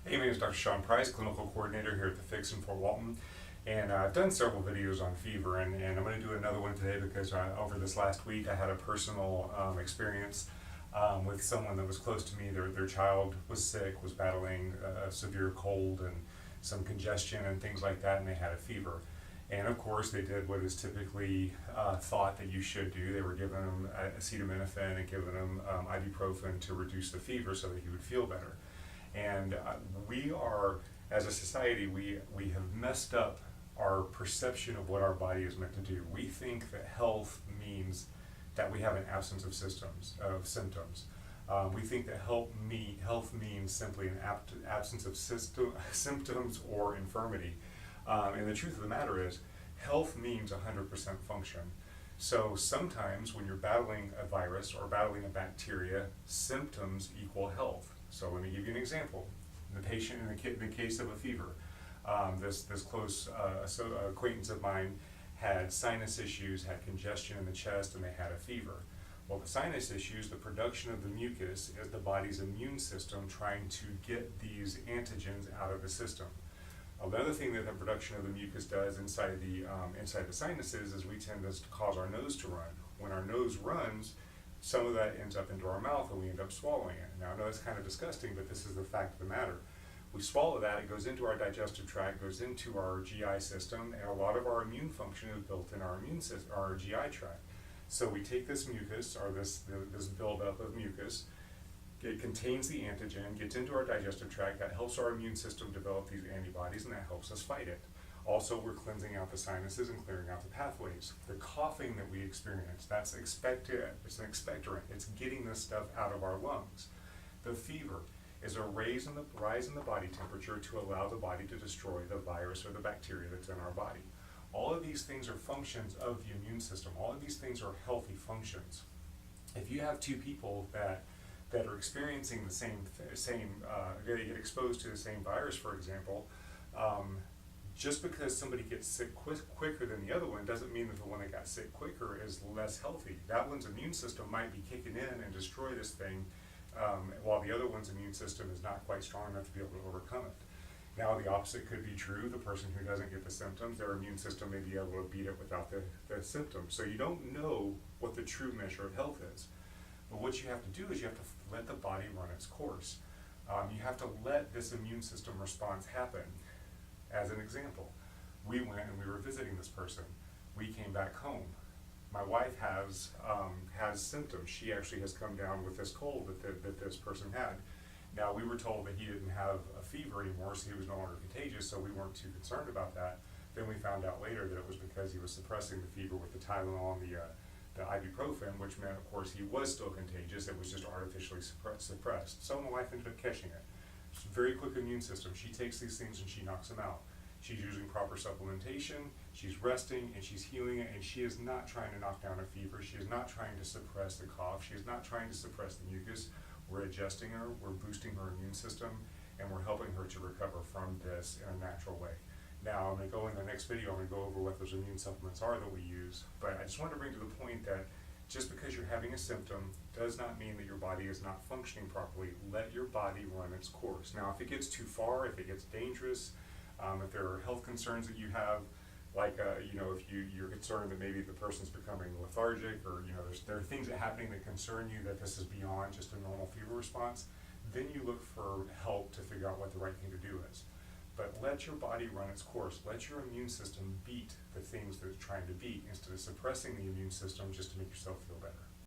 Hey, my name is Dr. Sean Price, Clinical Coordinator here at the Fix in Fort Walton. And I've done several videos on fever, and I'm going to do another one today because over this last week I had a personal experience with someone that was close to me. Their child was sick, was battling a severe cold and some congestion and things like that, and they had a fever. And of course, they did what is typically thought that you should do. They were giving him acetaminophen and giving him ibuprofen to reduce the fever so that he would feel better. And we are, as a society, we have messed up our perception of what our body is meant to do. We think that health means that we have an absence of symptoms. We think that health means simply an absence of symptoms or infirmity. And the truth of the matter is, health means 100% function. So sometimes when you're battling a virus or battling a bacteria, symptoms equal health. So let me give you an example. The patient in the case of a fever, this close acquaintance of mine had sinus issues, had congestion in the chest, and they had a fever. Well, the sinus issues, the production of the mucus, is the body's immune system trying to get these antigens out of the system. Another thing that the production of the mucus does inside the sinuses is we tend to cause our nose to run. When our nose runs, some of that ends up into our mouth and we end up swallowing it. Now I know it's kind of disgusting, but this is the fact of the matter. We swallow that, it goes into our digestive tract, goes into our GI system, and a lot of our immune function is built in our immune system, our GI tract. So we take this mucus, or this buildup of mucus, it contains the antigen, gets into our digestive tract, that helps our immune system develop these antibodies, and that helps us fight it. Also, we're cleansing out the sinuses and clearing out the pathways. The coughing that we experience, that's expected, it's an expectorant. It's getting this stuff out of our lungs. The fever is a rise in the body temperature to allow the body to destroy the virus or the bacteria that's in our body. All of these things are functions of the immune system. All of these things are healthy functions. If you have two people that are experiencing the same they get exposed to the same virus, for example, just because somebody gets sick quicker than the other one doesn't mean that the one that got sick quicker is less healthy. That one's immune system might be kicking in and destroy this thing, while the other one's immune system is not quite strong enough to be able to overcome it. Now the opposite could be true. The person who doesn't get the symptoms, their immune system may be able to beat it without the symptoms. So you don't know what the true measure of health is. But what you have to do is you have to let the body run its course. You have to let this immune system response happen. As an example, we went and we were visiting this person. We came back home. My wife has symptoms. She actually has come down with this cold that this person had. Now, we were told that he didn't have a fever anymore, so he was no longer contagious, so we weren't too concerned about that. Then we found out later that it was because he was suppressing the fever with the Tylenol and the ibuprofen, which meant, of course, he was still contagious. It was just artificially suppressed. So my wife ended up catching it. She's a very quick immune system. She takes these things and she knocks them out. She's using proper supplementation, she's resting, and she's healing it, and she is not trying to knock down a fever. She is not trying to suppress the cough. She is not trying to suppress the mucus. We're adjusting her, we're boosting her immune system, and we're helping her to recover from this in a natural way. Now, I'm going to go in the next video, I'm going to go over what those immune supplements are that we use, but I just want to bring to the point that just because you're having a symptom does not mean that your body is not functioning properly. Let your body run its course. Now, if it gets too far, if it gets dangerous, if there are health concerns that you have, like if you're concerned that maybe the person's becoming lethargic, or there are things that are happening that concern you that this is beyond just a normal fever response, then you look for help to figure out what the right thing to do is. But let your body run its course. Let your immune system beat the things that it's trying to beat instead of suppressing the immune system just to make yourself feel better.